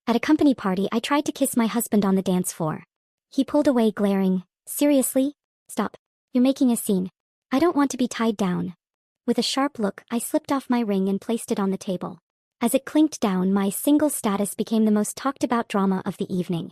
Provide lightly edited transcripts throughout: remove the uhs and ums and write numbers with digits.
At a company party, I tried to kiss my husband on the dance floor. He pulled away, glaring. Seriously? Stop. You're making a scene. I don't want to be tied down. With a sharp look, I slipped off my ring and placed it on the table. As it clinked down, my single status became the most talked about drama of the evening.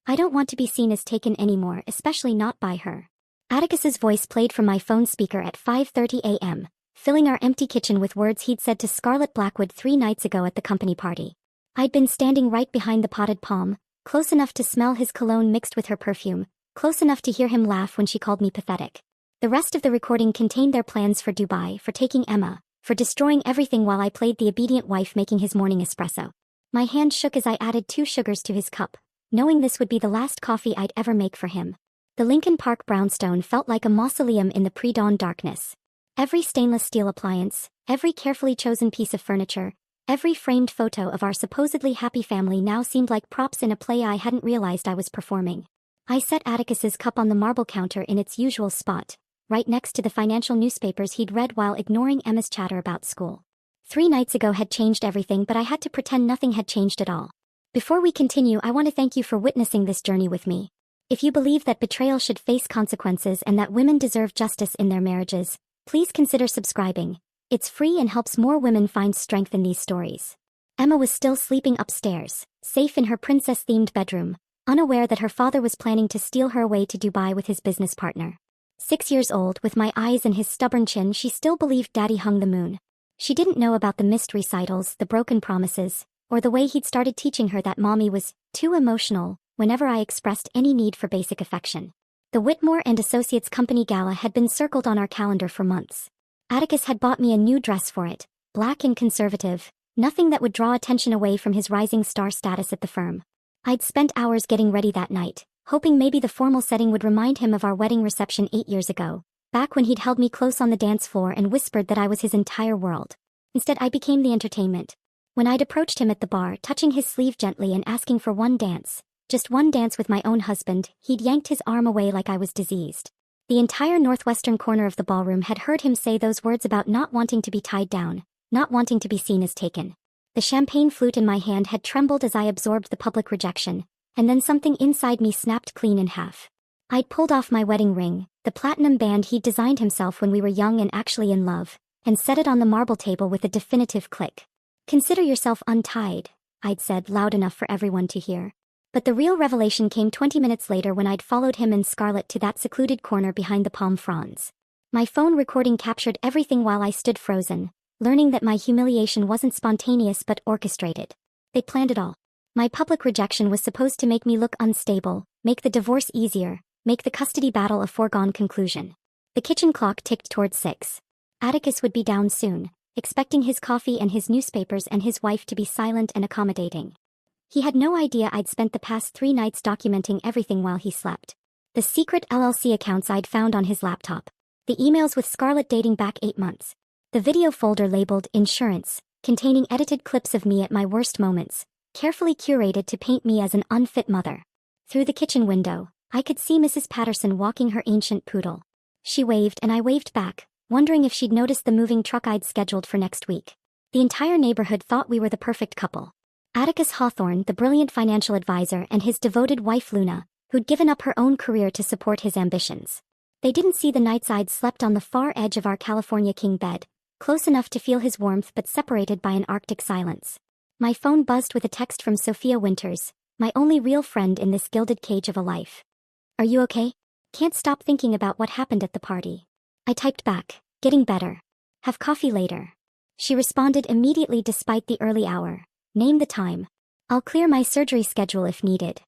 I don't want to be seen as taken anymore, especially not by her. Atticus's voice played from my phone speaker at 5:30 a.m., filling our empty kitchen with words he'd said to Scarlett Blackwood 3 nights ago at the company party. I'd been standing right behind the potted palm, close enough to smell his cologne mixed with her perfume, close enough to hear him laugh when she called me pathetic. The rest of the recording contained their plans for Dubai, for taking Emma, for destroying everything while I played the obedient wife making his morning espresso. My hand shook as I added 2 sugars to his cup, knowing this would be the last coffee I'd ever make for him. The Lincoln Park brownstone felt like a mausoleum in the pre-dawn darkness. Every stainless steel appliance, every carefully chosen piece of furniture, every framed photo of our supposedly happy family now seemed like props in a play I hadn't realized I was performing. I set Atticus's cup on the marble counter in its usual spot, right next to the financial newspapers he'd read while ignoring Emma's chatter about school. 3 nights ago had changed everything, but I had to pretend nothing had changed at all. Before we continue, I want to thank you for witnessing this journey with me. If you believe that betrayal should face consequences and that women deserve justice in their marriages, please consider subscribing. It's free and helps more women find strength in these stories. Emma was still sleeping upstairs, safe in her princess-themed bedroom, unaware that her father was planning to steal her away to Dubai with his business partner. 6 years old, with my eyes and his stubborn chin, she still believed Daddy hung the moon. She didn't know about the missed recitals, the broken promises, or the way he'd started teaching her that mommy was too emotional whenever I expressed any need for basic affection. The Whitmore and Associates Company Gala had been circled on our calendar for months. Atticus had bought me a new dress for it, black and conservative, nothing that would draw attention away from his rising star status at the firm. I'd spent hours getting ready that night, hoping maybe the formal setting would remind him of our wedding reception 8 years ago, back when he'd held me close on the dance floor and whispered that I was his entire world. Instead, I became the entertainment. When I'd approached him at the bar, touching his sleeve gently and asking for one dance, just one dance with my own husband, he'd yanked his arm away like I was diseased. The entire northwestern corner of the ballroom had heard him say those words about not wanting to be tied down, not wanting to be seen as taken. The champagne flute in my hand had trembled as I absorbed the public rejection, and then something inside me snapped clean in half. I'd pulled off my wedding ring, the platinum band he'd designed himself when we were young and actually in love, and set it on the marble table with a definitive click. "Consider yourself untied," I'd said loud enough for everyone to hear. But the real revelation came 20 minutes later when I'd followed him and Scarlett to that secluded corner behind the palm fronds. My phone recording captured everything while I stood frozen, learning that my humiliation wasn't spontaneous but orchestrated. They planned it all. My public rejection was supposed to make me look unstable, make the divorce easier, make the custody battle a foregone conclusion. The kitchen clock ticked toward 6. Atticus would be down soon, expecting his coffee and his newspapers and his wife to be silent and accommodating. He had no idea I'd spent the past 3 nights documenting everything while he slept. The secret LLC accounts I'd found on his laptop. The emails with Scarlett dating back 8 months. The video folder labeled Insurance, containing edited clips of me at my worst moments, carefully curated to paint me as an unfit mother. Through the kitchen window, I could see Mrs. Patterson walking her ancient poodle. She waved and I waved back, wondering if she'd noticed the moving truck I'd scheduled for next week. The entire neighborhood thought we were the perfect couple. Atticus Hawthorne, the brilliant financial advisor, and his devoted wife Luna, who'd given up her own career to support his ambitions. They didn't see the nights I'd slept on the far edge of our California king bed, close enough to feel his warmth but separated by an Arctic silence. My phone buzzed with a text from Sophia Winters, my only real friend in this gilded cage of a life. "Are you okay? Can't stop thinking about what happened at the party." I typed back, "Getting better. Have coffee later." She responded immediately despite the early hour. "Name the time. I'll clear my surgery schedule if needed."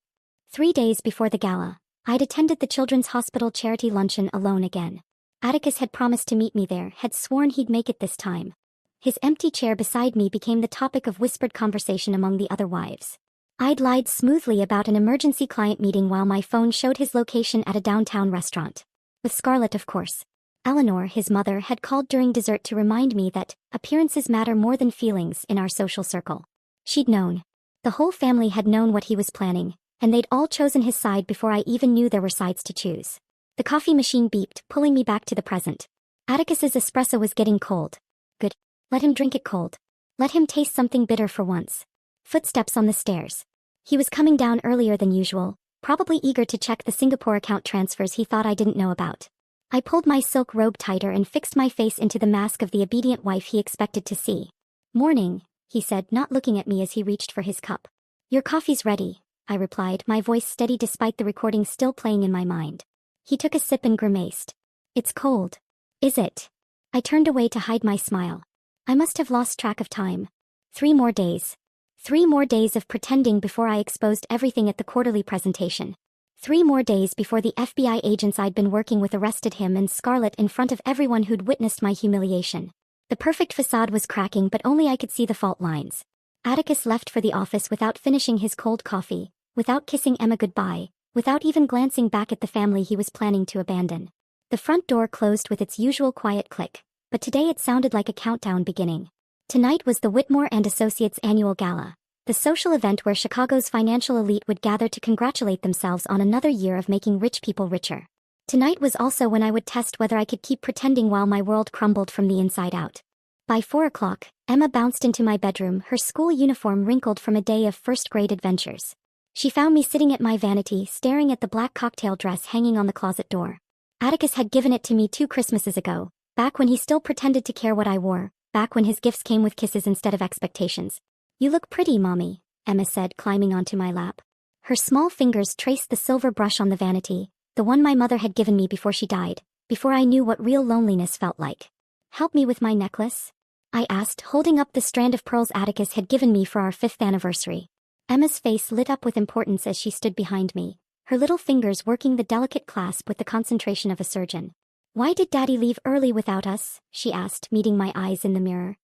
3 days before the gala, I'd attended the Children's Hospital charity luncheon alone again. Atticus had promised to meet me there, had sworn he'd make it this time. His empty chair beside me became the topic of whispered conversation among the other wives. I'd lied smoothly about an emergency client meeting while my phone showed his location at a downtown restaurant. With Scarlett, of course. Eleanor, his mother, had called during dessert to remind me that appearances matter more than feelings in our social circle. She'd known. The whole family had known what he was planning, and they'd all chosen his side before I even knew there were sides to choose. The coffee machine beeped, pulling me back to the present. Atticus's espresso was getting cold. Good. Let him drink it cold. Let him taste something bitter for once. Footsteps on the stairs. He was coming down earlier than usual, probably eager to check the Singapore account transfers he thought I didn't know about. I pulled my silk robe tighter and fixed my face into the mask of the obedient wife he expected to see. "Morning," he said, not looking at me as he reached for his cup. "Your coffee's ready," I replied, my voice steady despite the recording still playing in my mind. He took a sip and grimaced. "It's cold." "Is it?" I turned away to hide my smile. I must have lost track of time. 3 more days. 3 more days of pretending before I exposed everything at the quarterly presentation. 3 more days before the FBI agents I'd been working with arrested him and Scarlett in front of everyone who'd witnessed my humiliation. The perfect facade was cracking, but only I could see the fault lines. Atticus left for the office without finishing his cold coffee, without kissing Emma goodbye, without even glancing back at the family he was planning to abandon. The front door closed with its usual quiet click, but today it sounded like a countdown beginning. Tonight was the Whitmore and Associates annual gala, the social event where Chicago's financial elite would gather to congratulate themselves on another year of making rich people richer. Tonight was also when I would test whether I could keep pretending while my world crumbled from the inside out. By 4 o'clock, Emma bounced into my bedroom, her school uniform wrinkled from a day of first-grade adventures. She found me sitting at my vanity, staring at the black cocktail dress hanging on the closet door. Atticus had given it to me 2 Christmases ago, back when he still pretended to care what I wore, back when his gifts came with kisses instead of expectations. "You look pretty, Mommy," Emma said, climbing onto my lap. Her small fingers traced the silver brush on the vanity, the one my mother had given me before she died, before I knew what real loneliness felt like. "Help me with my necklace?" I asked, holding up the strand of pearls Atticus had given me for our 5th anniversary. Emma's face lit up with importance as she stood behind me, her little fingers working the delicate clasp with the concentration of a surgeon. "Why did Daddy leave early without us?" she asked, meeting my eyes in the mirror.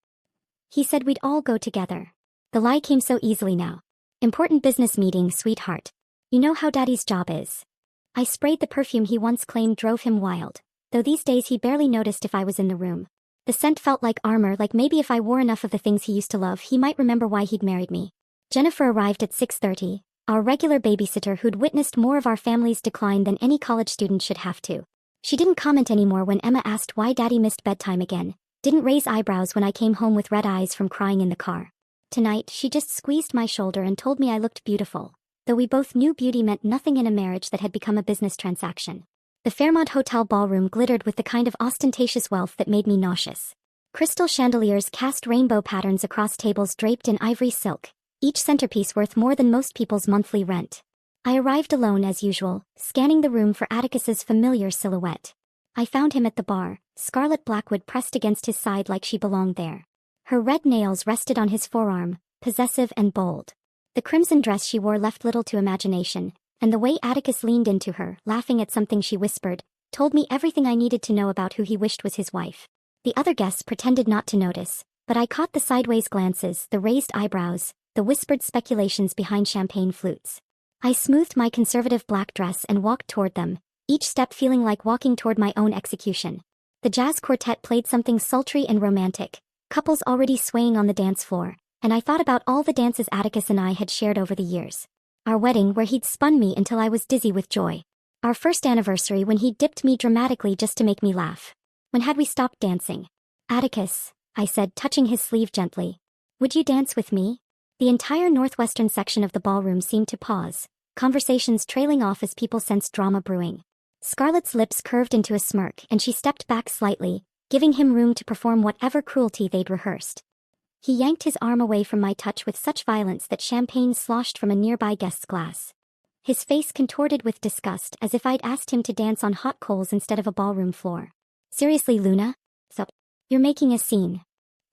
"He said we'd all go together." The lie came so easily now. "Important business meeting, sweetheart. You know how Daddy's job is." I sprayed the perfume he once claimed drove him wild, though these days he barely noticed if I was in the room. The scent felt like armor, like maybe if I wore enough of the things he used to love he might remember why he'd married me. Jennifer arrived at 6:30, our regular babysitter who'd witnessed more of our family's decline than any college student should have to. She didn't comment anymore when Emma asked why Daddy missed bedtime again, didn't raise eyebrows when I came home with red eyes from crying in the car. Tonight, she just squeezed my shoulder and told me I looked beautiful, though we both knew beauty meant nothing in a marriage that had become a business transaction. The Fairmont Hotel ballroom glittered with the kind of ostentatious wealth that made me nauseous. Crystal chandeliers cast rainbow patterns across tables draped in ivory silk, each centerpiece worth more than most people's monthly rent. I arrived alone as usual, scanning the room for Atticus's familiar silhouette. I found him at the bar, Scarlett Blackwood pressed against his side like she belonged there. Her red nails rested on his forearm, possessive and bold. The crimson dress she wore left little to imagination, and the way Atticus leaned into her, laughing at something she whispered, told me everything I needed to know about who he wished was his wife. The other guests pretended not to notice, but I caught the sideways glances, the raised eyebrows, the whispered speculations behind champagne flutes. I smoothed my conservative black dress and walked toward them, each step feeling like walking toward my own execution. The jazz quartet played something sultry and romantic, couples already swaying on the dance floor, and I thought about all the dances Atticus and I had shared over the years. Our wedding where he'd spun me until I was dizzy with joy. Our first anniversary when he dipped me dramatically just to make me laugh. When had we stopped dancing? "Atticus," I said, touching his sleeve gently. "Would you dance with me?" The entire northwestern section of the ballroom seemed to pause, conversations trailing off as people sensed drama brewing. Scarlett's lips curved into a smirk and she stepped back slightly, giving him room to perform whatever cruelty they'd rehearsed. He yanked his arm away from my touch with such violence that champagne sloshed from a nearby guest's glass. His face contorted with disgust as if I'd asked him to dance on hot coals instead of a ballroom floor. "Seriously, Luna? Sup? You're making a scene."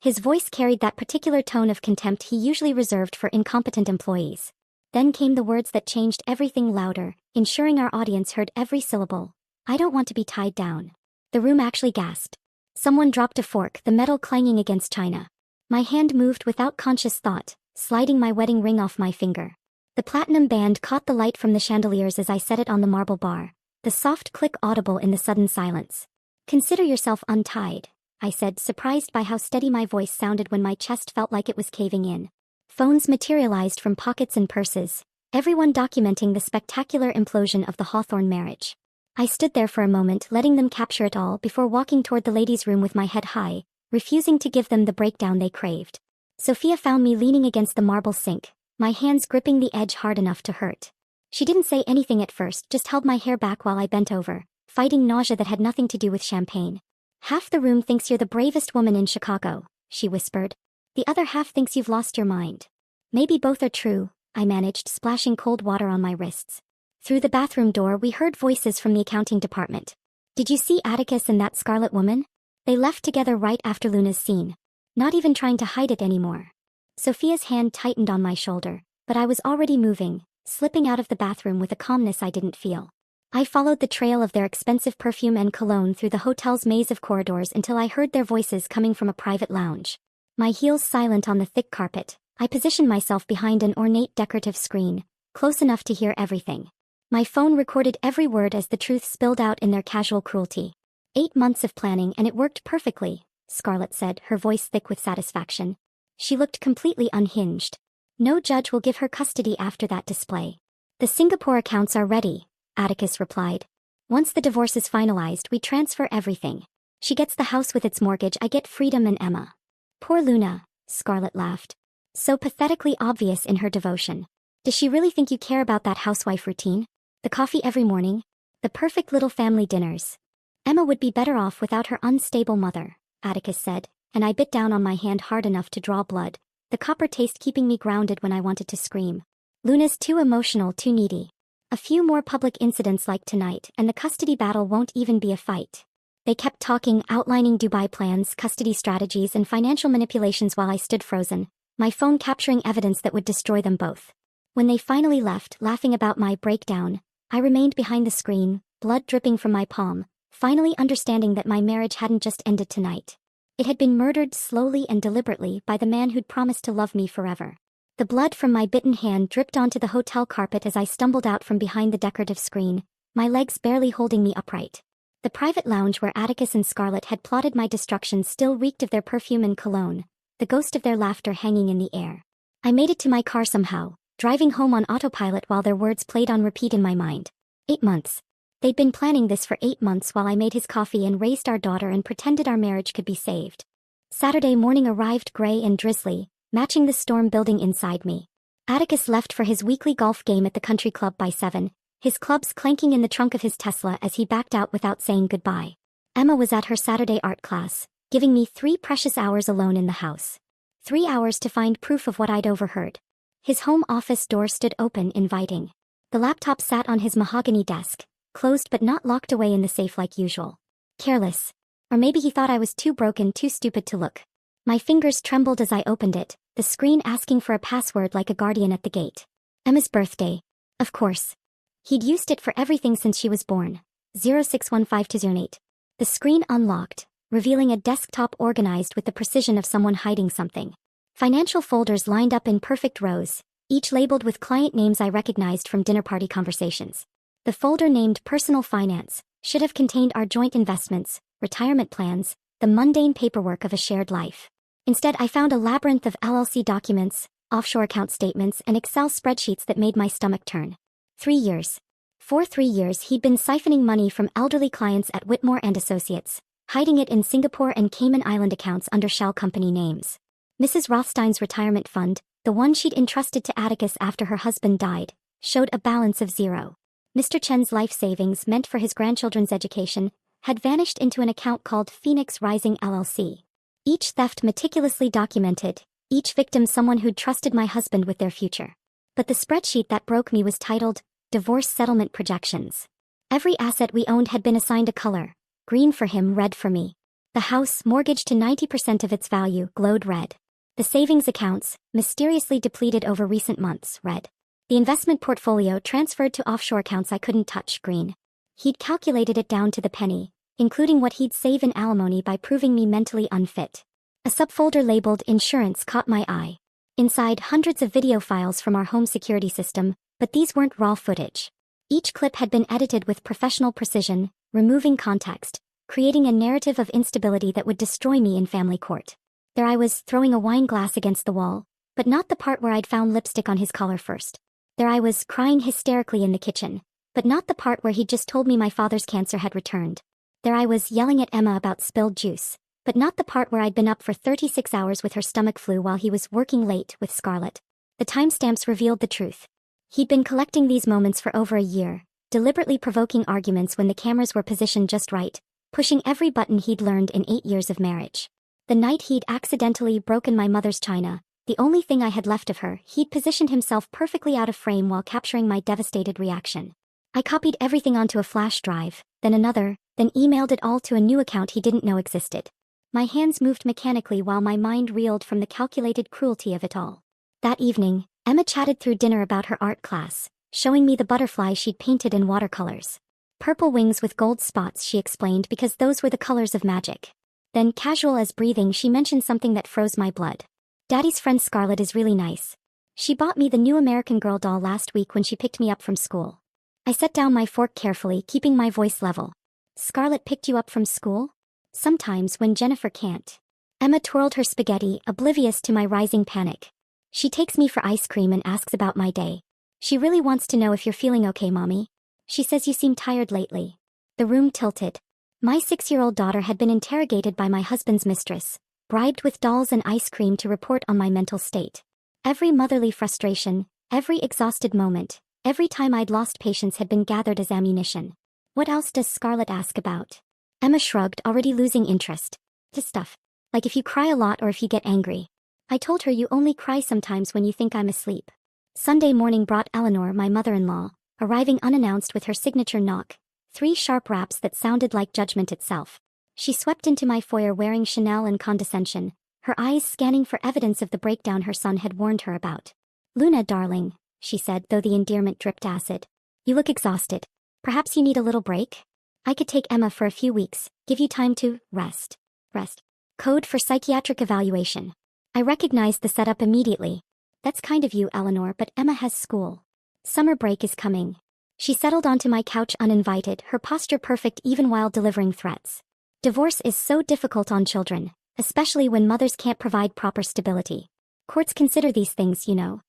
His voice carried that particular tone of contempt he usually reserved for incompetent employees. Then came the words that changed everything louder, ensuring our audience heard every syllable. "I don't want to be tied down." The room actually gasped. Someone dropped a fork, the metal clanging against china. My hand moved without conscious thought, sliding my wedding ring off my finger. The platinum band caught the light from the chandeliers as I set it on the marble bar, the soft click audible in the sudden silence. "Consider yourself untied," I said, surprised by how steady my voice sounded when my chest felt like it was caving in. Phones materialized from pockets and purses, everyone documenting the spectacular implosion of the Hawthorne marriage. I stood there for a moment, letting them capture it all before walking toward the ladies' room with my head high, refusing to give them the breakdown they craved. Sophia found me leaning against the marble sink, my hands gripping the edge hard enough to hurt. She didn't say anything at first, just held my hair back while I bent over, fighting nausea that had nothing to do with champagne. "Half the room thinks you're the bravest woman in Chicago," she whispered. "The other half thinks you've lost your mind." "Maybe both are true," I managed, splashing cold water on my wrists. Through the bathroom door we heard voices from the accounting department. "Did you see Atticus and that Scarlet woman? They left together right after Luna's scene. Not even trying to hide it anymore." Sophia's hand tightened on my shoulder, but I was already moving, slipping out of the bathroom with a calmness I didn't feel. I followed the trail of their expensive perfume and cologne through the hotel's maze of corridors until I heard their voices coming from a private lounge. My heels silent on the thick carpet, I positioned myself behind an ornate decorative screen, close enough to hear everything. My phone recorded every word as the truth spilled out in their casual cruelty. 8 months of planning and it worked perfectly, Scarlett said, her voice thick with satisfaction. She looked completely unhinged. "No judge will give her custody after that display." "The Singapore accounts are ready," Atticus replied. "Once the divorce is finalized, we transfer everything. She gets the house with its mortgage, I get freedom and Emma." "Poor Luna," Scarlett laughed. "So pathetically obvious in her devotion. Does she really think you care about that housewife routine? The coffee every morning? The perfect little family dinners?" "Emma would be better off without her unstable mother," Atticus said, and I bit down on my hand hard enough to draw blood, the copper taste keeping me grounded when I wanted to scream. "Luna's too emotional, too needy. A few more public incidents like tonight and the custody battle won't even be a fight." They kept talking, outlining Dubai plans, custody strategies, and financial manipulations while I stood frozen, my phone capturing evidence that would destroy them both. When they finally left, laughing about my breakdown, I remained behind the screen, blood dripping from my palm, finally understanding that my marriage hadn't just ended tonight. It had been murdered slowly and deliberately by the man who'd promised to love me forever. The blood from my bitten hand dripped onto the hotel carpet as I stumbled out from behind the decorative screen, my legs barely holding me upright. The private lounge where Atticus and Scarlett had plotted my destruction still reeked of their perfume and cologne, the ghost of their laughter hanging in the air. I made it to my car somehow, driving home on autopilot while their words played on repeat in my mind. 8 months. They'd been planning this for 8 months while I made his coffee and raised our daughter and pretended our marriage could be saved. Saturday morning arrived gray and drizzly, matching the storm building inside me. Atticus left for his weekly golf game at the country club by 7, his clubs clanking in the trunk of his Tesla as he backed out without saying goodbye. Emma was at her Saturday art class, giving me 3 precious hours alone in the house. 3 hours to find proof of what I'd overheard. His home office door stood open, inviting. The laptop sat on his mahogany desk, closed but not locked away in the safe like usual. Careless. Or maybe he thought I was too broken, too stupid to look. My fingers trembled as I opened it, the screen asking for a password like a guardian at the gate. Emma's birthday. Of course. He'd used it for everything since she was born. 0615-208. The screen unlocked, revealing a desktop organized with the precision of someone hiding something. Financial folders lined up in perfect rows, each labeled with client names I recognized from dinner party conversations. The folder named Personal Finance should have contained our joint investments, retirement plans, the mundane paperwork of a shared life. Instead, I found a labyrinth of LLC documents, offshore account statements, and Excel spreadsheets that made my stomach turn. 3 years. For 3 years he'd been siphoning money from elderly clients at Whitmore and Associates, hiding it in Singapore and Cayman Island accounts under shell company names. Mrs. Rothstein's retirement fund, the one she'd entrusted to Atticus after her husband died, showed a balance of 0. Mr. Chen's life savings meant for his grandchildren's education had vanished into an account called Phoenix Rising LLC. Each theft meticulously documented, each victim someone who'd trusted my husband with their future. But the spreadsheet that broke me was titled, Divorce Settlement Projections. Every asset we owned had been assigned a color, green for him, red for me. The house, mortgaged to 90% of its value, glowed red. The savings accounts, mysteriously depleted over recent months, red. The investment portfolio transferred to offshore accounts I couldn't touch, green. He'd calculated it down to the penny, including what he'd save in alimony by proving me mentally unfit. A subfolder labeled Insurance caught my eye. Inside, hundreds of video files from our home security system, but these weren't raw footage. Each clip had been edited with professional precision, removing context, creating a narrative of instability that would destroy me in family court. There I was, throwing a wine glass against the wall, but not the part where I'd found lipstick on his collar first. There I was, crying hysterically in the kitchen, but not the part where he'd just told me my father's cancer had returned. There I was, yelling at Emma about spilled juice, but not the part where I'd been up for 36 hours with her stomach flu while he was working late with Scarlett. The timestamps revealed the truth. He'd been collecting these moments for over a year, deliberately provoking arguments when the cameras were positioned just right, pushing every button he'd learned in 8 years of marriage. The night he'd accidentally broken my mother's china, the only thing I had left of her, he'd positioned himself perfectly out of frame while capturing my devastated reaction. I copied everything onto a flash drive, then another, then emailed it all to a new account he didn't know existed. My hands moved mechanically while my mind reeled from the calculated cruelty of it all. That evening, Emma chatted through dinner about her art class, showing me the butterflies she'd painted in watercolors. Purple wings with gold spots, she explained, because those were the colors of magic. Then, casual as breathing, she mentioned something that froze my blood. Daddy's friend Scarlett is really nice. She bought me the new American Girl doll last week when she picked me up from school. I set down my fork carefully, keeping my voice level. Scarlett picked you up from school? Sometimes when Jennifer can't. Emma twirled her spaghetti, oblivious to my rising panic. She takes me for ice cream and asks about my day. She really wants to know if you're feeling okay, Mommy. She says you seem tired lately. The room tilted. My 6-year-old daughter had been interrogated by my husband's mistress, bribed with dolls and ice cream to report on my mental state. Every motherly frustration, every exhausted moment, every time I'd lost patience had been gathered as ammunition. What else does Scarlett ask about? Emma shrugged, already losing interest. Just stuff. Like if you cry a lot or if you get angry. I told her you only cry sometimes when you think I'm asleep. Sunday morning brought Eleanor, my mother-in-law, arriving unannounced with her signature knock, 3 sharp raps that sounded like judgment itself. She swept into my foyer wearing Chanel and condescension, her eyes scanning for evidence of the breakdown her son had warned her about. Luna, darling, she said, though the endearment dripped acid. You look exhausted. Perhaps you need a little break? I could take Emma for a few weeks, give you time to rest. Rest. Code for psychiatric evaluation. I recognized the setup immediately. That's kind of you, Eleanor, but Emma has school. Summer break is coming. She settled onto my couch uninvited, her posture perfect even while delivering threats. Divorce is so difficult on children, especially when mothers can't provide proper stability. Courts consider these things, you know.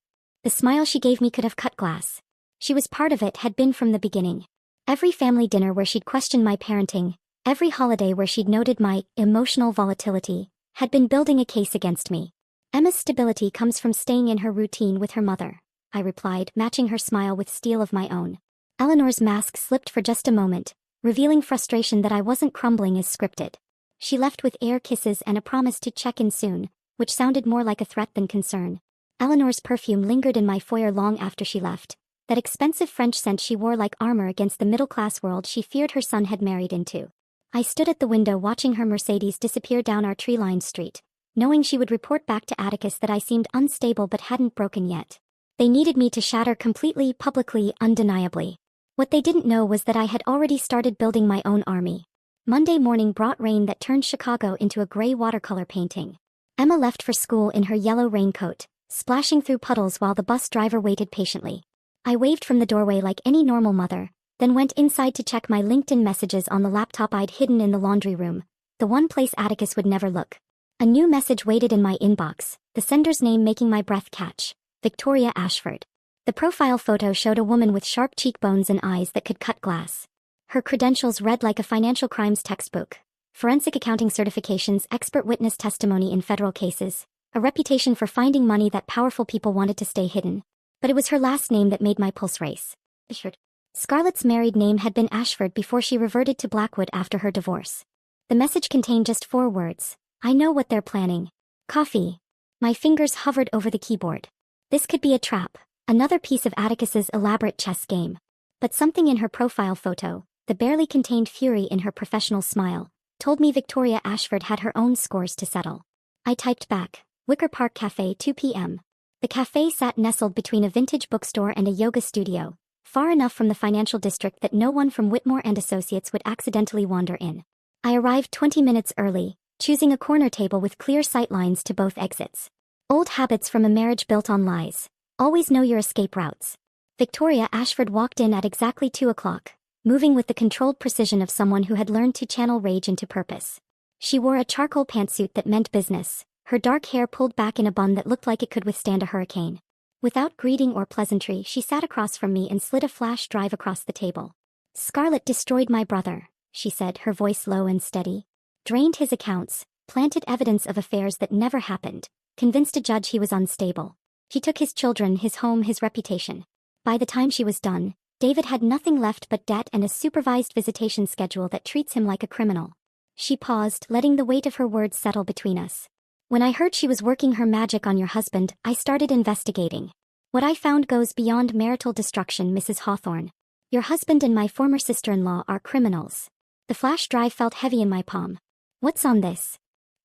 The smile she gave me could have cut glass. She was part of it, had been from the beginning. Every family dinner where she'd questioned my parenting, every holiday where she'd noted my emotional volatility, had been building a case against me. Emma's stability comes from staying in her routine with her mother, I replied, matching her smile with steel of my own. Eleanor's mask slipped for just a moment, revealing frustration that I wasn't crumbling as scripted. She left with air kisses and a promise to check in soon, which sounded more like a threat than concern. Eleanor's perfume lingered in my foyer long after she left, that expensive French scent she wore like armor against the middle-class world she feared her son had married into. I stood at the window watching her Mercedes disappear down our tree-lined street, knowing she would report back to Atticus that I seemed unstable but hadn't broken yet. They needed me to shatter completely, publicly, undeniably. What they didn't know was that I had already started building my own army. Monday morning brought rain that turned Chicago into a gray watercolor painting. Emma left for school in her yellow raincoat, splashing through puddles while the bus driver waited patiently. I waved from the doorway like any normal mother, then went inside to check my LinkedIn messages on the laptop I'd hidden in the laundry room, the one place Atticus would never look. A new message waited in my inbox, the sender's name making my breath catch, Victoria Ashford. The profile photo showed a woman with sharp cheekbones and eyes that could cut glass. Her credentials read like a financial crimes textbook: forensic accounting certifications, expert witness testimony in federal cases, a reputation for finding money that powerful people wanted to stay hidden. But it was her last name that made my pulse race. Ashford. Scarlett's married name had been Ashford before she reverted to Blackwood after her divorce. The message contained just 4 words. I know what they're planning. Coffee. My fingers hovered over the keyboard. This could be a trap, another piece of Atticus's elaborate chess game. But something in her profile photo, the barely contained fury in her professional smile, told me Victoria Ashford had her own scores to settle. I typed back, Wicker Park Cafe, 2 p.m. The cafe sat nestled between a vintage bookstore and a yoga studio, far enough from the financial district that no one from Whitmore and Associates would accidentally wander in. I arrived 20 minutes early, choosing a corner table with clear sight lines to both exits. Old habits from a marriage built on lies. Always know your escape routes. Victoria Ashford walked in at exactly 2 o'clock, moving with the controlled precision of someone who had learned to channel rage into purpose. She wore a charcoal pantsuit that meant business, her dark hair pulled back in a bun that looked like it could withstand a hurricane. Without greeting or pleasantry, she sat across from me and slid a flash drive across the table. Scarlett destroyed my brother, she said, her voice low and steady. Drained his accounts, planted evidence of affairs that never happened, convinced a judge he was unstable. She took his children, his home, his reputation. By the time she was done, David had nothing left but debt and a supervised visitation schedule that treats him like a criminal. She paused, letting the weight of her words settle between us. When I heard she was working her magic on your husband, I started investigating. What I found goes beyond marital destruction, Mrs. Hawthorne. Your husband and my former sister-in-law are criminals. The flash drive felt heavy in my palm. What's on this?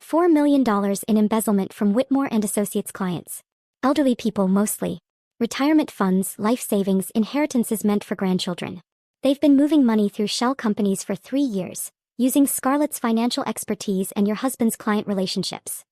$4 million in embezzlement from Whitmore and Associates clients. Elderly people mostly. Retirement funds, life savings, inheritances meant for grandchildren. They've been moving money through shell companies for 3 years, using Scarlett's financial expertise and your husband's client relationships.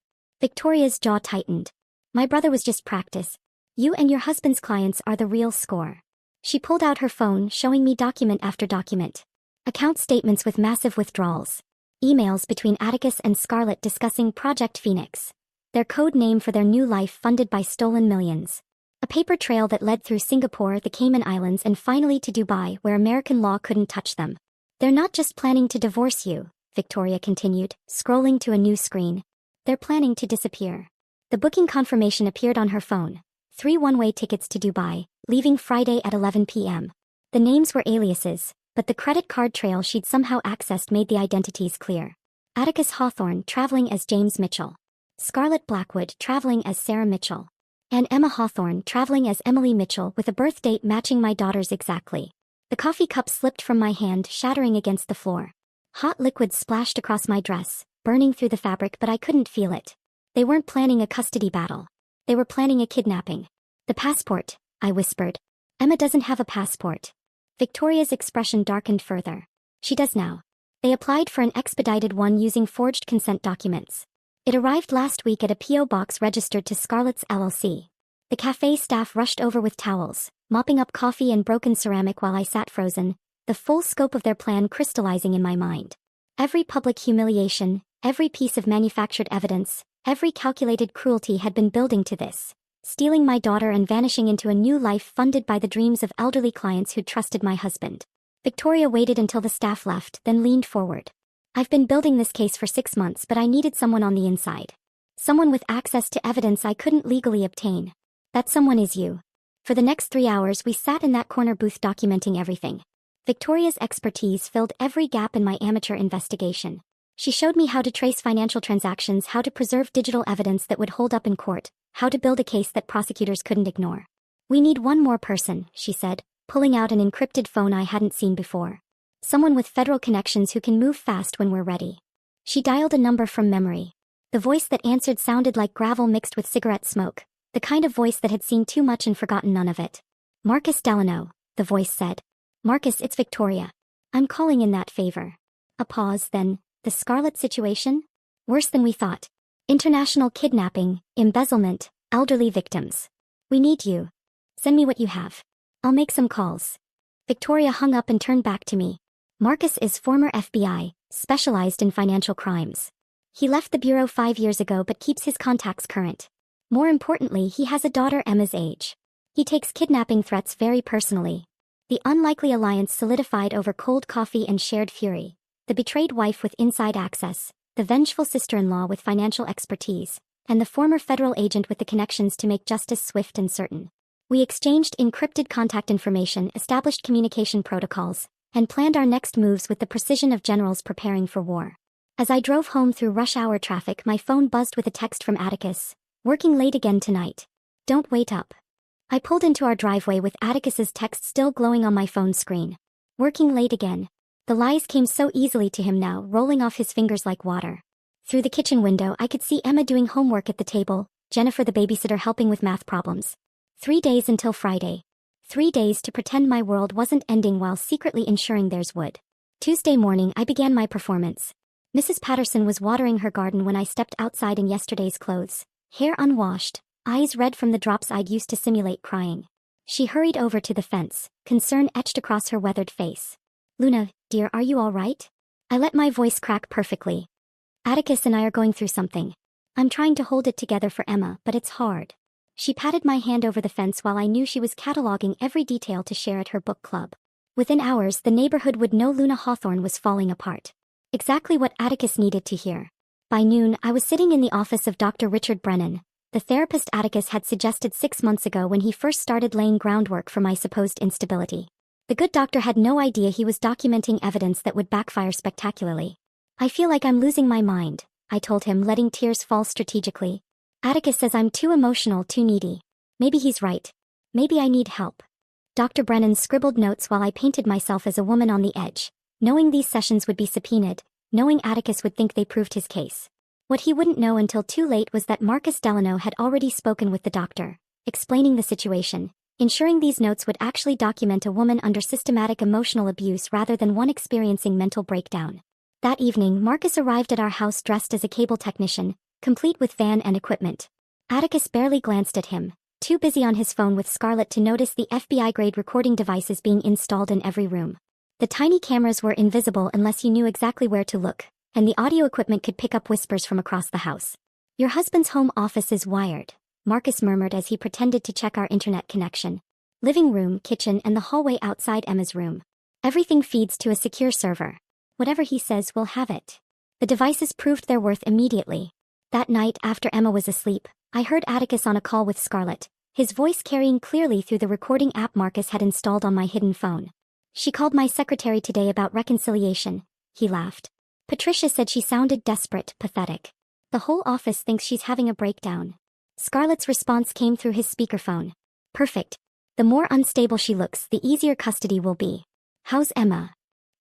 Victoria's jaw tightened. My brother was just practice. You and your husband's clients are the real score. She pulled out her phone, showing me document after document. Account statements with massive withdrawals. Emails between Atticus and Scarlett discussing Project Phoenix, their code name for their new life funded by stolen millions. A paper trail that led through Singapore, the Cayman Islands, and finally to Dubai, where American law couldn't touch them. They're not just planning to divorce you, Victoria continued, scrolling to a new screen. They're planning to disappear. The booking confirmation appeared on her phone. 3 one-way tickets to Dubai, leaving Friday at 11 p.m. The names were aliases, but the credit card trail she'd somehow accessed made the identities clear. Atticus Hawthorne traveling as James Mitchell. Scarlett Blackwood traveling as Sarah Mitchell. And Emma Hawthorne traveling as Emily Mitchell, with a birth date matching my daughter's exactly. The coffee cup slipped from my hand, shattering against the floor. Hot liquid splashed across my dress, burning through the fabric, but I couldn't feel it. They weren't planning a custody battle. They were planning a kidnapping. The passport, I whispered. Emma doesn't have a passport. Victoria's expression darkened further. She does now. They applied for an expedited one using forged consent documents. It arrived last week at a P.O. box registered to Scarlett's LLC. The cafe staff rushed over with towels, mopping up coffee and broken ceramic while I sat frozen, the full scope of their plan crystallizing in my mind. Every public humiliation, every piece of manufactured evidence, every calculated cruelty had been building to this, stealing my daughter and vanishing into a new life funded by the dreams of elderly clients who'd trusted my husband. Victoria waited until the staff left, then leaned forward. I've been building this case for 6 months, but I needed someone on the inside. Someone with access to evidence I couldn't legally obtain. That someone is you. For the next 3 hours we sat in that corner booth documenting everything. Victoria's expertise filled every gap in my amateur investigation. She showed me how to trace financial transactions, how to preserve digital evidence that would hold up in court, how to build a case that prosecutors couldn't ignore. We need one more person, she said, pulling out an encrypted phone I hadn't seen before. Someone with federal connections who can move fast when we're ready. She dialed a number from memory. The voice that answered sounded like gravel mixed with cigarette smoke, the kind of voice that had seen too much and forgotten none of it. Marcus Delano, the voice said. Marcus, it's Victoria. I'm calling in that favor. A pause, then, the Scarlett situation? Worse than we thought. International kidnapping, embezzlement, elderly victims. We need you. Send me what you have. I'll make some calls. Victoria hung up and turned back to me. Marcus is former FBI, specialized in financial crimes. He left the bureau 5 years ago but keeps his contacts current. More importantly, he has a daughter Emma's age. He takes kidnapping threats very personally. The unlikely alliance solidified over cold coffee and shared fury. The betrayed wife with inside access, the vengeful sister-in-law with financial expertise, and the former federal agent with the connections to make justice swift and certain. We exchanged encrypted contact information, established communication protocols, and planned our next moves with the precision of generals preparing for war. As I drove home through rush-hour traffic, my phone buzzed with a text from Atticus. Working late again tonight. Don't wait up. I pulled into our driveway with Atticus's text still glowing on my phone screen. Working late again. The lies came so easily to him now, rolling off his fingers like water. Through the kitchen window I could see Emma doing homework at the table, Jennifer the babysitter helping with math problems. 3 days until Friday. 3 days to pretend my world wasn't ending while secretly ensuring theirs would. Tuesday morning I began my performance. Mrs. Patterson was watering her garden when I stepped outside in yesterday's clothes, hair unwashed, eyes red from the drops I'd used to simulate crying. She hurried over to the fence, concern etched across her weathered face. Luna, dear, are you all right? I let my voice crack perfectly. Atticus and I are going through something. I'm trying to hold it together for Emma, but it's hard. She patted my hand over the fence while I knew she was cataloging every detail to share at her book club. Within hours the neighborhood would know Luna Hawthorne was falling apart. Exactly what Atticus needed to hear. By noon I was sitting in the office of Dr. Richard Brennan, The therapist Atticus had suggested 6 months ago when he first started laying groundwork for my supposed instability. The good doctor had no idea he was documenting evidence that would backfire spectacularly. I feel like I'm losing my mind, I told him, letting tears fall strategically. Atticus says I'm too emotional, too needy. Maybe he's right. Maybe I need help. Dr. Brennan scribbled notes while I painted myself as a woman on the edge, knowing these sessions would be subpoenaed, knowing Atticus would think they proved his case. What he wouldn't know until too late was that Marcus Delano had already spoken with the doctor, explaining the situation, ensuring these notes would actually document a woman under systematic emotional abuse rather than one experiencing mental breakdown. That evening, Marcus arrived at our house dressed as a cable technician, complete with van and equipment. Atticus barely glanced at him, too busy on his phone with Scarlett to notice the FBI-grade recording devices being installed in every room. The tiny cameras were invisible unless you knew exactly where to look, and the audio equipment could pick up whispers from across the house. Your husband's home office is wired, Marcus murmured as he pretended to check our internet connection. Living room, kitchen, and the hallway outside Emma's room. Everything feeds to a secure server. Whatever he says, we'll have it. The devices proved their worth immediately. That night, after Emma was asleep, I heard Atticus on a call with Scarlett, his voice carrying clearly through the recording app Marcus had installed on my hidden phone. She called my secretary today about reconciliation, he laughed. Patricia said she sounded desperate, pathetic. The whole office thinks she's having a breakdown. Scarlett's response came through his speakerphone. Perfect. The more unstable she looks, the easier custody will be. How's Emma?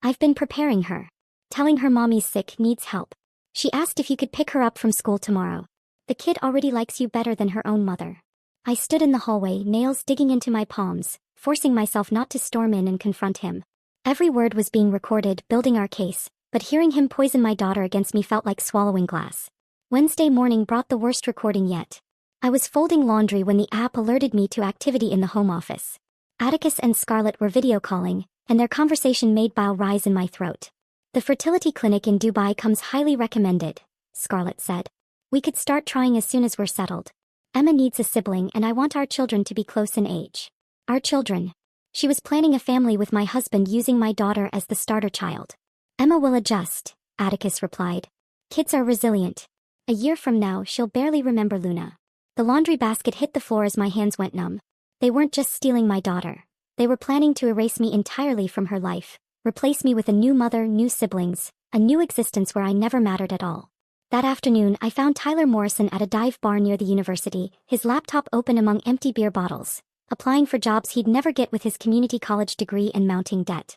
I've been preparing her. Telling her mommy's sick, needs help. She asked if you could pick her up from school tomorrow. The kid already likes you better than her own mother. I stood in the hallway, nails digging into my palms, forcing myself not to storm in and confront him. Every word was being recorded, building our case, but hearing him poison my daughter against me felt like swallowing glass. Wednesday morning brought the worst recording yet. I was folding laundry when the app alerted me to activity in the home office. Atticus and Scarlett were video calling, and their conversation made bile rise in my throat. The fertility clinic in Dubai comes highly recommended, Scarlett said. We could start trying as soon as we're settled. Emma needs a sibling and I want our children to be close in age. Our children. She was planning a family with my husband using my daughter as the starter child. Emma will adjust, Atticus replied. Kids are resilient. A year from now she'll barely remember Luna. The laundry basket hit the floor as my hands went numb. They weren't just stealing my daughter. They were planning to erase me entirely from her life, replace me with a new mother, new siblings, a new existence where I never mattered at all. That afternoon I found Tyler Morrison at a dive bar near the university, his laptop open among empty beer bottles, applying for jobs he'd never get with his community college degree and mounting debt.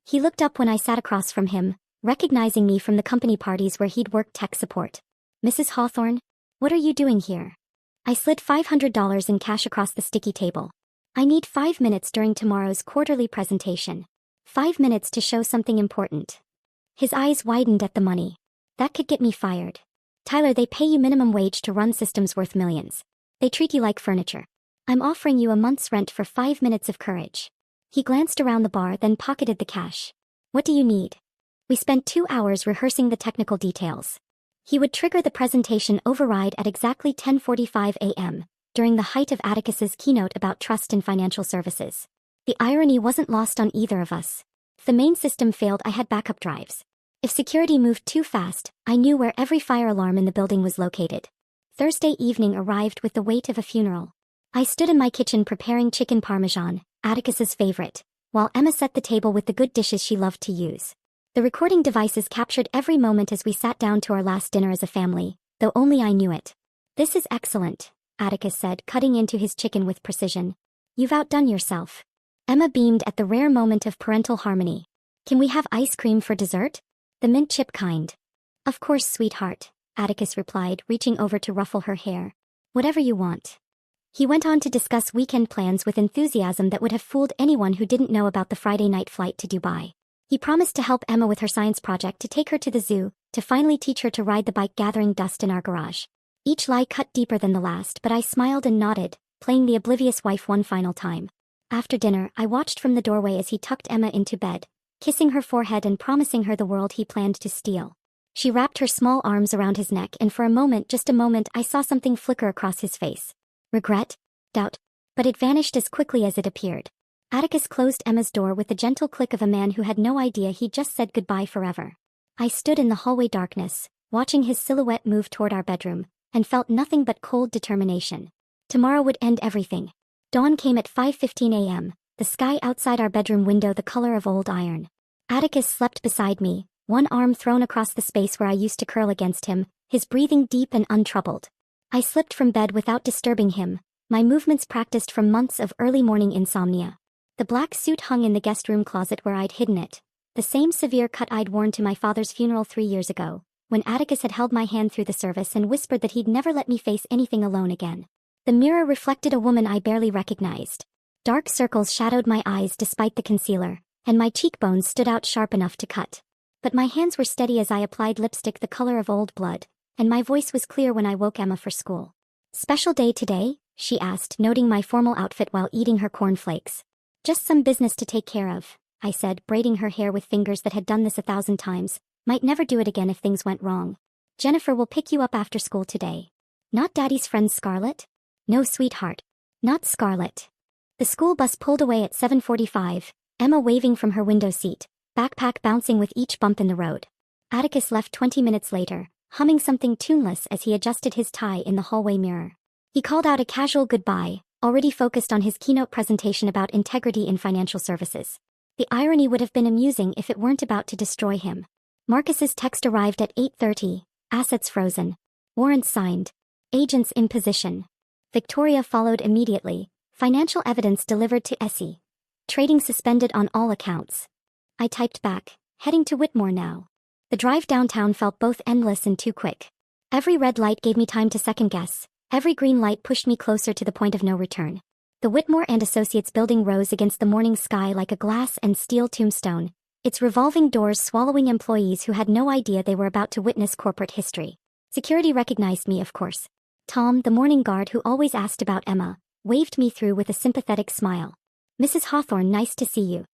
He looked up when I sat across from him, recognizing me from the company parties where he'd worked tech support. Mrs. Hawthorne? What are you doing here? I slid $500 in cash across the sticky table. I need 5 minutes during tomorrow's quarterly presentation. 5 minutes to show something important. His eyes widened at the money. That could get me fired. Tyler, they pay you minimum wage to run systems worth millions. They treat you like furniture. I'm offering you a month's rent for 5 minutes of courage. He glanced around the bar, then pocketed the cash. What do you need? We spent 2 hours rehearsing the technical details. He would trigger the presentation override at exactly 10:45 a.m., during the height of Atticus's keynote about trust in financial services. The irony wasn't lost on either of us. If the main system failed, I had backup drives. If security moved too fast, I knew where every fire alarm in the building was located. Thursday evening arrived with the weight of a funeral. I stood in my kitchen preparing chicken parmesan, Atticus's favorite, while Emma set the table with the good dishes she loved to use. The recording devices captured every moment as we sat down to our last dinner as a family, though only I knew it. This is excellent, Atticus said, cutting into his chicken with precision. You've outdone yourself. Emma beamed at the rare moment of parental harmony. Can we have ice cream for dessert? The mint chip kind. Of course, sweetheart, Atticus replied, reaching over to ruffle her hair. Whatever you want. He went on to discuss weekend plans with enthusiasm that would have fooled anyone who didn't know about the Friday night flight to Dubai. He promised to help Emma with her science project, to take her to the zoo, to finally teach her to ride the bike gathering dust in our garage. Each lie cut deeper than the last, but I smiled and nodded, playing the oblivious wife one final time. After dinner, I watched from the doorway as he tucked Emma into bed, kissing her forehead and promising her the world he planned to steal. She wrapped her small arms around his neck, and for a moment, just a moment, I saw something flicker across his face. Regret? Doubt? But it vanished as quickly as it appeared. Atticus closed Emma's door with the gentle click of a man who had no idea he'd just said goodbye forever. I stood in the hallway darkness, watching his silhouette move toward our bedroom, and felt nothing but cold determination. Tomorrow would end everything. Dawn came at 5:15 a.m., the sky outside our bedroom window the color of old iron. Atticus slept beside me, one arm thrown across the space where I used to curl against him, his breathing deep and untroubled. I slipped from bed without disturbing him, my movements practiced from months of early morning insomnia. The black suit hung in the guest room closet where I'd hidden it, the same severe cut I'd worn to my father's funeral 3 years ago, when Atticus had held my hand through the service and whispered that he'd never let me face anything alone again. The mirror reflected a woman I barely recognized. Dark circles shadowed my eyes despite the concealer, and my cheekbones stood out sharp enough to cut. But my hands were steady as I applied lipstick the color of old blood, and my voice was clear when I woke Emma for school. "Special day today?" she asked, noting my formal outfit while eating her cornflakes. "Just some business to take care of," I said, braiding her hair with fingers that had done this 1,000 times. "Might never do it again if things went wrong. Jennifer will pick you up after school today." "Not Daddy's friend Scarlett?" "No, sweetheart. Not Scarlett." The school bus pulled away at 7:45, Emma waving from her window seat, backpack bouncing with each bump in the road. Atticus left 20 minutes later, humming something tuneless as he adjusted his tie in the hallway mirror. He called out a casual goodbye, already focused on his keynote presentation about integrity in financial services. The irony would have been amusing if it weren't about to destroy him. Marcus's text arrived at 8:30, assets frozen. Warrants signed. Agents in position. Victoria followed immediately, financial evidence delivered to Essie. Trading suspended on all accounts. I typed back, heading to Whitmore now. The drive downtown felt both endless and too quick. Every red light gave me time to second guess, every green light pushed me closer to the point of no return. The Whitmore and Associates building rose against the morning sky like a glass and steel tombstone, its revolving doors swallowing employees who had no idea they were about to witness corporate history. Security recognized me, of course. Tom, the morning guard who always asked about Emma, waved me through with a sympathetic smile. "Mrs. Hawthorne, nice to see you.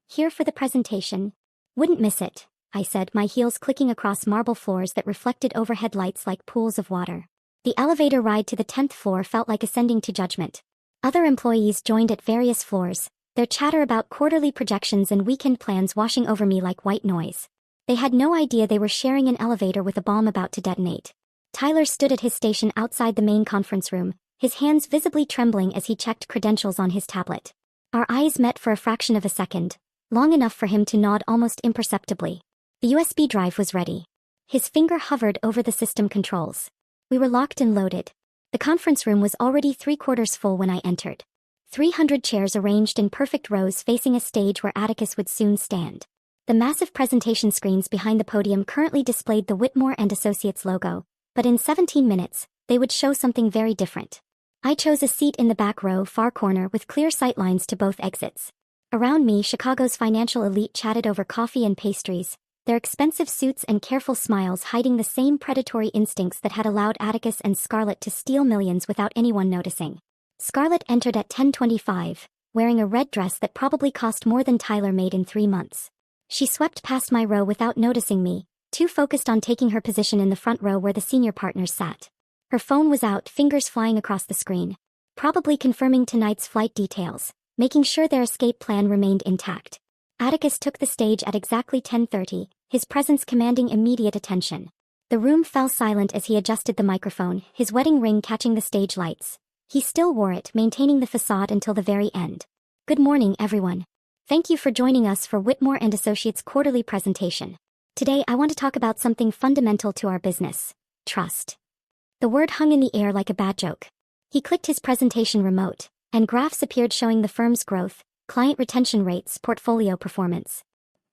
Here for the presentation?" "Wouldn't miss it," I said, my heels clicking across marble floors that reflected overhead lights like pools of water. The elevator ride to the 10th floor felt like ascending to judgment. Other employees joined at various floors, their chatter about quarterly projections and weekend plans washing over me like white noise. They had no idea they were sharing an elevator with a bomb about to detonate. Tyler stood at his station outside the main conference room, his hands visibly trembling as he checked credentials on his tablet. Our eyes met for a fraction of a second, long enough for him to nod almost imperceptibly. The USB drive was ready. His finger hovered over the system controls. We were locked and loaded. The conference room was already 3/4 full when I entered. 300 chairs arranged in perfect rows facing a stage where Atticus would soon stand. The massive presentation screens behind the podium currently displayed the Whitmore and Associates logo, but in 17 minutes, they would show something very different. I chose a seat in the back row, far corner with clear sightlines to both exits. Around me, Chicago's financial elite chatted over coffee and pastries, their expensive suits and careful smiles hiding the same predatory instincts that had allowed Atticus and Scarlett to steal millions without anyone noticing. Scarlett entered at 10:25, wearing a red dress that probably cost more than Tyler made in 3 months. She swept past my row without noticing me, too focused on taking her position in the front row where the senior partners sat. Her phone was out, fingers flying across the screen, probably confirming tonight's flight details, making sure their escape plan remained intact. Atticus took the stage at exactly 10:30, his presence commanding immediate attention. The room fell silent as he adjusted the microphone, his wedding ring catching the stage lights. He still wore it, maintaining the facade until the very end. "Good morning, everyone. Thank you for joining us for Whitmore and Associates' quarterly presentation. Today I want to talk about something fundamental to our business: trust." The word hung in the air like a bad joke. He clicked his presentation remote, and graphs appeared showing the firm's growth, client retention rates, portfolio performance.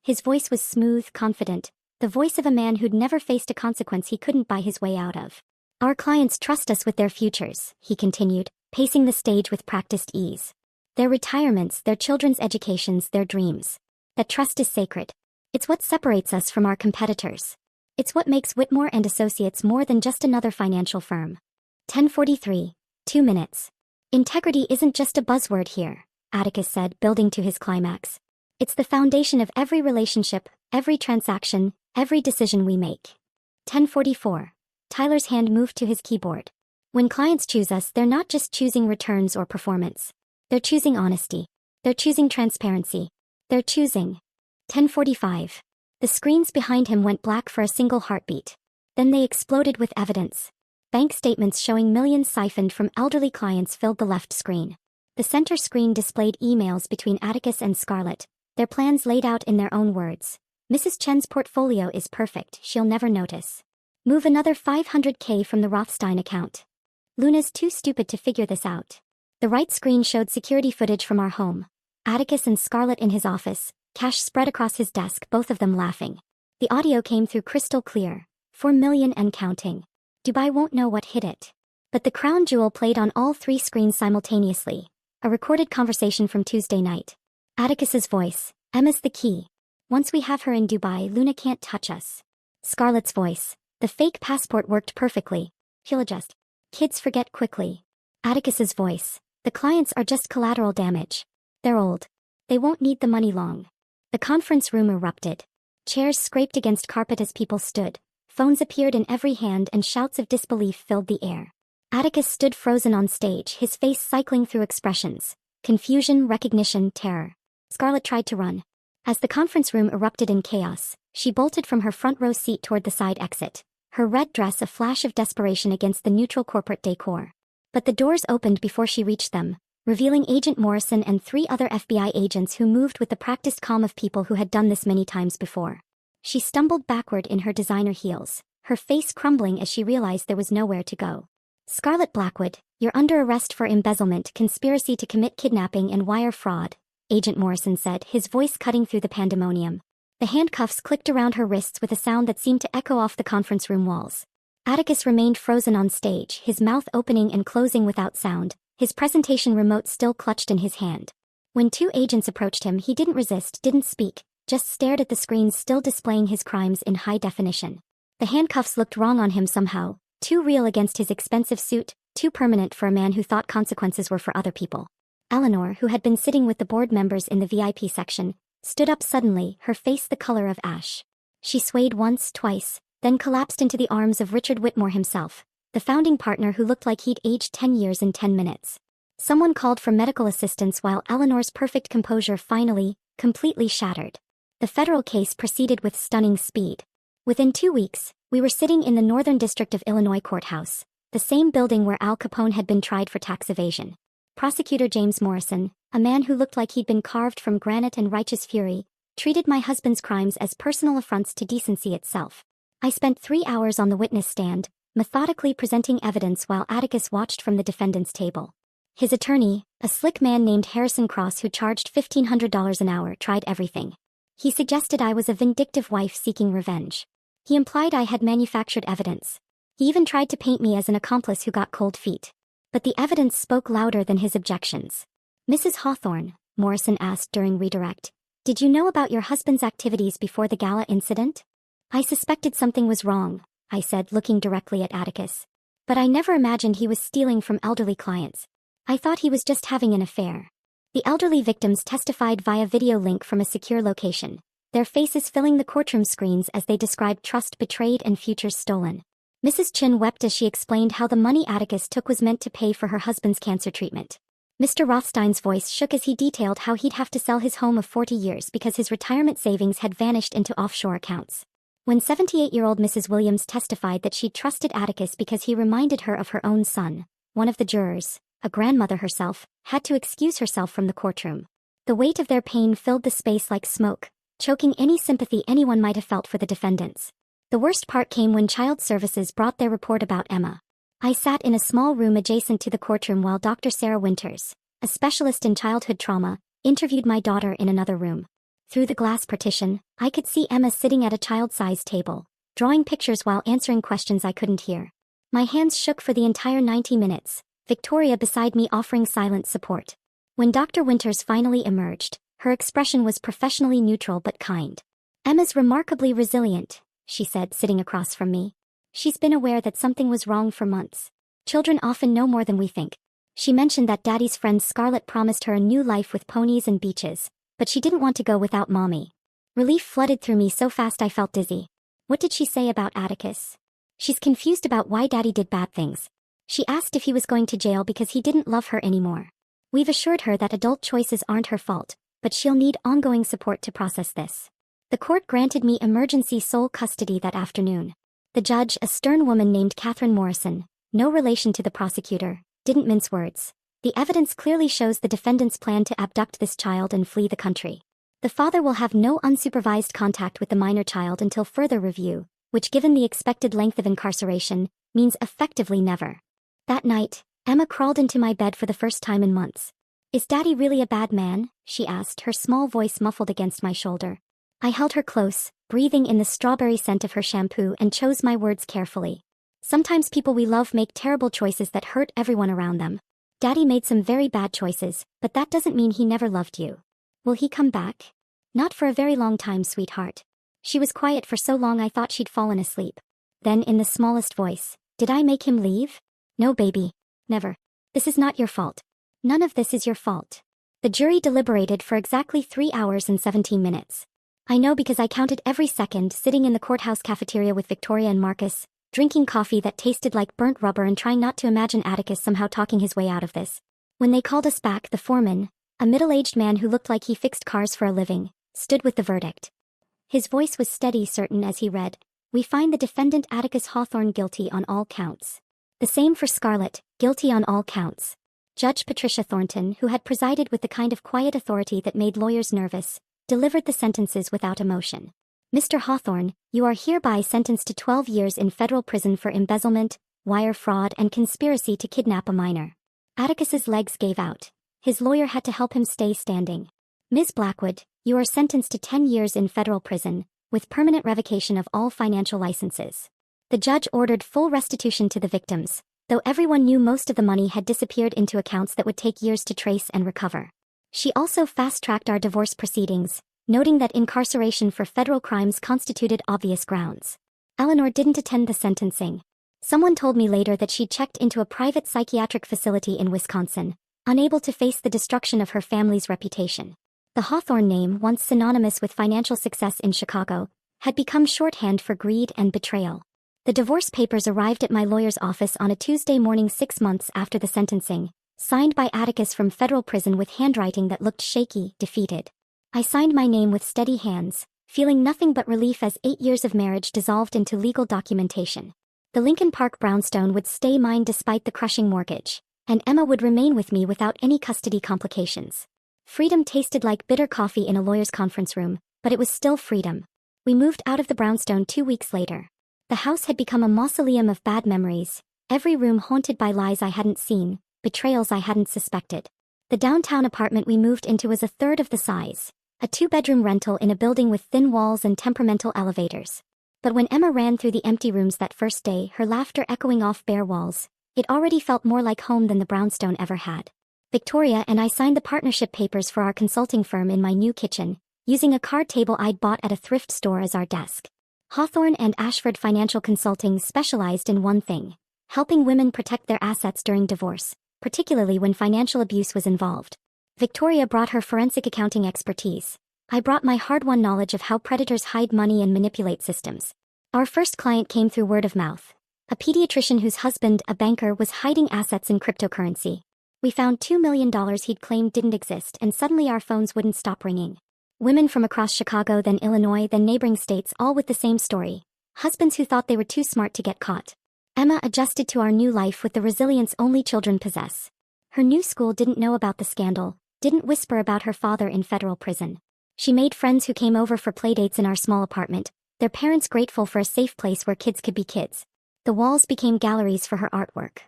His voice was smooth, confident, the voice of a man who'd never faced a consequence he couldn't buy his way out of. "Our clients trust us with their futures," he continued, pacing the stage with practiced ease. "Their retirements, their children's educations, their dreams. That trust is sacred. It's what separates us from our competitors. It's what makes Whitmore and Associates more than just another financial firm." 10:43, 2 minutes. "Integrity isn't just a buzzword here," Atticus said, building to his climax. "It's the foundation of every relationship, every transaction, every decision we make." 10:44. Tyler's hand moved to his keyboard. "When clients choose us, they're not just choosing returns or performance. They're choosing honesty. They're choosing transparency. They're choosing." 10:45. The screens behind him went black for a single heartbeat. Then they exploded with evidence. Bank statements showing millions siphoned from elderly clients filled the left screen. The center screen displayed emails between Atticus and Scarlett, their plans laid out in their own words. Mrs. Chen's portfolio is perfect, she'll never notice. Move another $500K from the Rothstein account. Luna's too stupid to figure this out. The right screen showed security footage from our home. Atticus and Scarlett in his office, cash spread across his desk, both of them laughing. The audio came through crystal clear. 4 million and counting. Dubai won't know what hit it. But the crown jewel played on all three screens simultaneously. A recorded conversation from Tuesday night. Atticus's voice. Emma's the key. Once we have her in Dubai, Luna can't touch us. Scarlett's voice. The fake passport worked perfectly. He'll adjust. Kids forget quickly. Atticus's voice. The clients are just collateral damage. They're old. They won't need the money long. The conference room erupted. Chairs scraped against carpet as people stood. Phones appeared in every hand and shouts of disbelief filled the air. Atticus stood frozen on stage, his face cycling through expressions. Confusion, recognition, terror. Scarlett tried to run. As the conference room erupted in chaos, she bolted from her front row seat toward the side exit, her red dress a flash of desperation against the neutral corporate decor. But the doors opened before she reached them, revealing Agent Morrison and 3 other FBI agents who moved with the practiced calm of people who had done this many times before. She stumbled backward in her designer heels, her face crumbling as she realized there was nowhere to go. Scarlett Blackwood, you're under arrest for embezzlement, conspiracy to commit kidnapping and wire fraud, Agent Morrison said, his voice cutting through the pandemonium. The handcuffs clicked around her wrists with a sound that seemed to echo off the conference room walls. Atticus remained frozen on stage, his mouth opening and closing without sound, his presentation remote still clutched in his hand. When 2 agents approached him, he didn't resist, didn't speak, just stared at the screens still displaying his crimes in high definition. The handcuffs looked wrong on him somehow, too real against his expensive suit, too permanent for a man who thought consequences were for other people. Eleanor, who had been sitting with the board members in the VIP section, stood up suddenly, her face the color of ash. She swayed once, twice, then collapsed into the arms of Richard Whitmore himself, the founding partner who looked like he'd aged 10 years in 10 minutes. Someone called for medical assistance while Eleanor's perfect composure finally, completely shattered. The federal case proceeded with stunning speed. Within 2 weeks, we were sitting in the Northern District of Illinois courthouse, the same building where Al Capone had been tried for tax evasion. Prosecutor James Morrison, a man who looked like he'd been carved from granite and righteous fury, treated my husband's crimes as personal affronts to decency itself. I spent 3 hours on the witness stand, methodically presenting evidence while Atticus watched from the defendant's table. His attorney, a slick man named Harrison Cross who charged $1,500 an hour, tried everything. He suggested I was a vindictive wife seeking revenge. He implied I had manufactured evidence. He even tried to paint me as an accomplice who got cold feet. But the evidence spoke louder than his objections. Mrs. Hawthorne, Morrison asked during redirect, did you know about your husband's activities before the Gala incident? I suspected something was wrong, I said, looking directly at Atticus. But I never imagined he was stealing from elderly clients. I thought he was just having an affair. The elderly victims testified via video link from a secure location, their faces filling the courtroom screens as they described trust betrayed and futures stolen. Mrs. Chin wept as she explained how the money Atticus took was meant to pay for her husband's cancer treatment. Mr. Rothstein's voice shook as he detailed how he'd have to sell his home of 40 years because his retirement savings had vanished into offshore accounts. When 78-year-old Mrs. Williams testified that she'd trusted Atticus because he reminded her of her own son, one of the jurors, a grandmother herself, had to excuse herself from the courtroom. The weight of their pain filled the space like smoke, choking any sympathy anyone might have felt for the defendants. The worst part came when Child Services brought their report about Emma. I sat in a small room adjacent to the courtroom while Dr. Sarah Winters, a specialist in childhood trauma, interviewed my daughter in another room. Through the glass partition, I could see Emma sitting at a child-sized table, drawing pictures while answering questions I couldn't hear. My hands shook for the entire 90 minutes, Victoria beside me offering silent support. When Dr. Winters finally emerged, her expression was professionally neutral but kind. Emma's remarkably resilient, she said, sitting across from me. She's been aware that something was wrong for months. Children often know more than we think. She mentioned that Daddy's friend Scarlett promised her a new life with ponies and beaches, but she didn't want to go without Mommy. Relief flooded through me so fast I felt dizzy. What did she say about Atticus? She's confused about why Daddy did bad things. She asked if he was going to jail because he didn't love her anymore. We've assured her that adult choices aren't her fault, but she'll need ongoing support to process this. The court granted me emergency sole custody that afternoon. The judge, a stern woman named Catherine Morrison, no relation to the prosecutor, didn't mince words. The evidence clearly shows the defendant's plan to abduct this child and flee the country. The father will have no unsupervised contact with the minor child until further review, which given the expected length of incarceration, means effectively never. That night, Emma crawled into my bed for the first time in months. "Is Daddy really a bad man?" she asked, her small voice muffled against my shoulder. I held her close, breathing in the strawberry scent of her shampoo and chose my words carefully. "Sometimes people we love make terrible choices that hurt everyone around them. Daddy made some very bad choices, but that doesn't mean he never loved you. Will he come back?" "Not for a very long time, sweetheart." She was quiet for so long I thought she'd fallen asleep. Then in the smallest voice, "Did I make him leave?" "No, baby. Never. This is not your fault. None of this is your fault." The jury deliberated for exactly 3 hours and 17 minutes. I know because I counted every second sitting in the courthouse cafeteria with Victoria and Marcus, drinking coffee that tasted like burnt rubber and trying not to imagine Atticus somehow talking his way out of this. When they called us back, the foreman, a middle-aged man who looked like he fixed cars for a living, stood with the verdict. His voice was steady, certain as he read, "We find the defendant Atticus Hawthorne guilty on all counts." The same for Scarlett, guilty on all counts. Judge Patricia Thornton, who had presided with the kind of quiet authority that made lawyers nervous, delivered the sentences without emotion. "Mr. Hawthorne, you are hereby sentenced to 12 years in federal prison for embezzlement, wire fraud, and conspiracy to kidnap a minor." Atticus's legs gave out. His lawyer had to help him stay standing. "Ms. Blackwood, you are sentenced to 10 years in federal prison, with permanent revocation of all financial licenses." The judge ordered full restitution to the victims, though everyone knew most of the money had disappeared into accounts that would take years to trace and recover. She also fast-tracked our divorce proceedings, noting that incarceration for federal crimes constituted obvious grounds. Eleanor didn't attend the sentencing. Someone told me later that she'd checked into a private psychiatric facility in Wisconsin, unable to face the destruction of her family's reputation. The Hawthorne name, once synonymous with financial success in Chicago, had become shorthand for greed and betrayal. The divorce papers arrived at my lawyer's office on a Tuesday morning 6 months after the sentencing, signed by Atticus from federal prison with handwriting that looked shaky, defeated. I signed my name with steady hands, feeling nothing but relief as 8 years of marriage dissolved into legal documentation. The Lincoln Park brownstone would stay mine despite the crushing mortgage, and Emma would remain with me without any custody complications. Freedom tasted like bitter coffee in a lawyer's conference room, but it was still freedom. We moved out of the brownstone 2 weeks later. The house had become a mausoleum of bad memories, every room haunted by lies I hadn't seen, betrayals I hadn't suspected. The downtown apartment we moved into was a third of the size, a 2-bedroom rental in a building with thin walls and temperamental elevators. But when Emma ran through the empty rooms that first day, her laughter echoing off bare walls, it already felt more like home than the brownstone ever had. Victoria and I signed the partnership papers for our consulting firm in my new kitchen, using a card table I'd bought at a thrift store as our desk. Hawthorne and Ashford Financial Consulting specialized in one thing: helping women protect their assets during divorce, particularly when financial abuse was involved. Victoria brought her forensic accounting expertise. I brought my hard-won knowledge of how predators hide money and manipulate systems. Our first client came through word of mouth. A pediatrician whose husband, a banker, was hiding assets in cryptocurrency. We found $2 million he'd claimed didn't exist, and suddenly our phones wouldn't stop ringing. Women from across Chicago, then Illinois, then neighboring states, all with the same story. Husbands who thought they were too smart to get caught. Emma adjusted to our new life with the resilience only children possess. Her new school didn't know about the scandal, didn't whisper about her father in federal prison. She made friends who came over for playdates in our small apartment, their parents grateful for a safe place where kids could be kids. The walls became galleries for her artwork.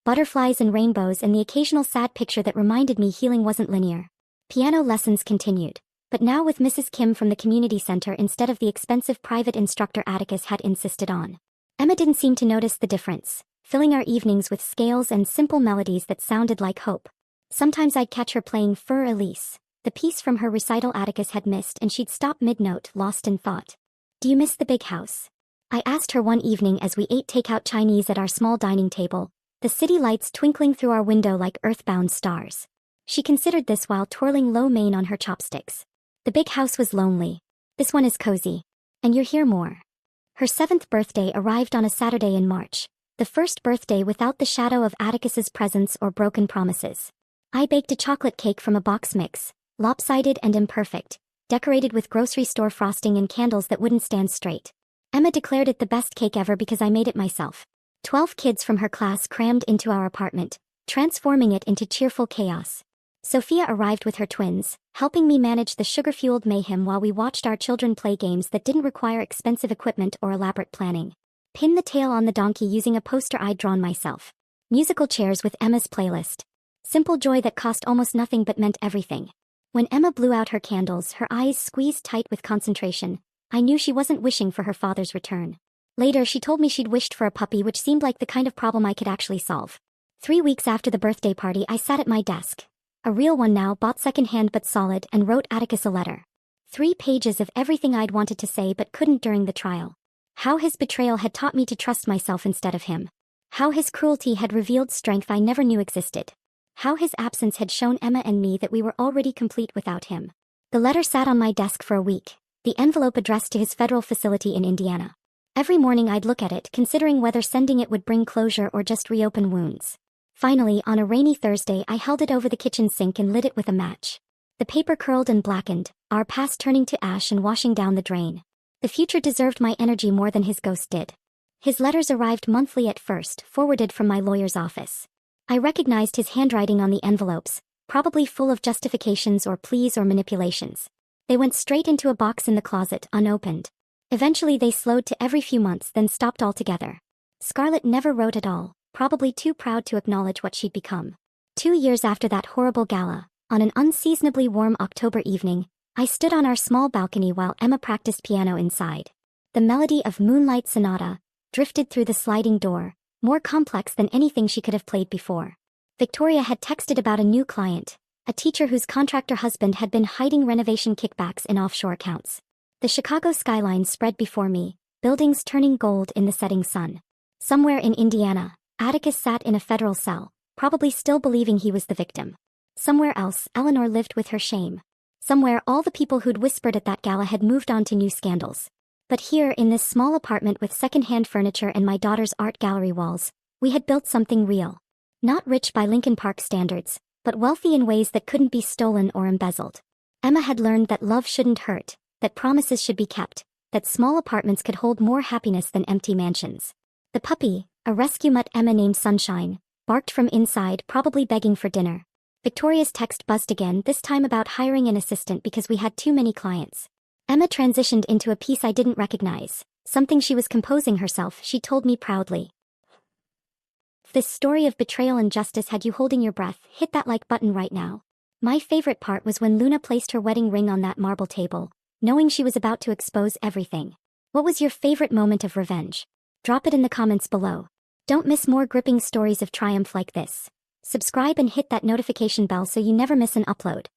Butterflies and rainbows and the occasional sad picture that reminded me healing wasn't linear. Piano lessons continued, but now with Mrs. Kim from the community center instead of the expensive private instructor Atticus had insisted on. Emma didn't seem to notice the difference, filling our evenings with scales and simple melodies that sounded like hope. Sometimes I'd catch her playing Fur Elise, the piece from her recital Atticus had missed, and she'd stop mid-note, lost in thought. "Do you miss the big house?" I asked her one evening as we ate takeout Chinese at our small dining table, the city lights twinkling through our window like earthbound stars. She considered this while twirling lo mein on her chopsticks. "The big house was lonely. This one is cozy. And you're here more." Her 7th birthday arrived on a Saturday in March, the first birthday without the shadow of Atticus's presence or broken promises. I baked a chocolate cake from a box mix, lopsided and imperfect, decorated with grocery store frosting and candles that wouldn't stand straight. Emma declared it the best cake ever because I made it myself. 12 kids from her class crammed into our apartment, transforming it into cheerful chaos. Sophia arrived with her twins, helping me manage the sugar-fueled mayhem while we watched our children play games that didn't require expensive equipment or elaborate planning. Pin the tail on the donkey using a poster I'd drawn myself. Musical chairs with Emma's playlist. Simple joy that cost almost nothing but meant everything. When Emma blew out her candles, her eyes squeezed tight with concentration, I knew she wasn't wishing for her father's return. Later, she told me she'd wished for a puppy, which seemed like the kind of problem I could actually solve. 3 weeks after the birthday party, I sat at my desk. A real one now, bought secondhand but solid, and wrote Atticus a letter. 3 pages of everything I'd wanted to say but couldn't during the trial. How his betrayal had taught me to trust myself instead of him. How his cruelty had revealed strength I never knew existed. How his absence had shown Emma and me that we were already complete without him. The letter sat on my desk for a week, the envelope addressed to his federal facility in Indiana. Every morning I'd look at it, considering whether sending it would bring closure or just reopen wounds. Finally, on a rainy Thursday, I held it over the kitchen sink and lit it with a match. The paper curled and blackened, our past turning to ash and washing down the drain. The future deserved my energy more than his ghost did. His letters arrived monthly at first, forwarded from my lawyer's office. I recognized his handwriting on the envelopes, probably full of justifications or pleas or manipulations. They went straight into a box in the closet, unopened. Eventually they slowed to every few months, then stopped altogether. Scarlett never wrote at all, probably too proud to acknowledge what she'd become. 2 years after that horrible gala, on an unseasonably warm October evening, I stood on our small balcony while Emma practiced piano inside. The melody of Moonlight Sonata drifted through the sliding door, more complex than anything she could have played before. Victoria had texted about a new client, a teacher whose contractor husband had been hiding renovation kickbacks in offshore accounts. The Chicago skyline spread before me, buildings turning gold in the setting sun. Somewhere in Indiana, Atticus sat in a federal cell, probably still believing he was the victim. Somewhere else, Eleanor lived with her shame. Somewhere, all the people who'd whispered at that gala had moved on to new scandals. But here, in this small apartment with second-hand furniture and my daughter's art gallery walls, we had built something real. Not rich by Lincoln Park standards, but wealthy in ways that couldn't be stolen or embezzled. Emma had learned that love shouldn't hurt, that promises should be kept, that small apartments could hold more happiness than empty mansions. The puppy, a rescue mutt Emma named Sunshine, barked from inside, probably begging for dinner. Victoria's text buzzed again, this time about hiring an assistant because we had too many clients. Emma transitioned into a piece I didn't recognize, something she was composing herself, she told me proudly. If this story of betrayal and justice had you holding your breath, hit that like button right now. My favorite part was when Luna placed her wedding ring on that marble table, knowing she was about to expose everything. What was your favorite moment of revenge? Drop it in the comments below. Don't miss more gripping stories of triumph like this. Subscribe and hit that notification bell so you never miss an upload.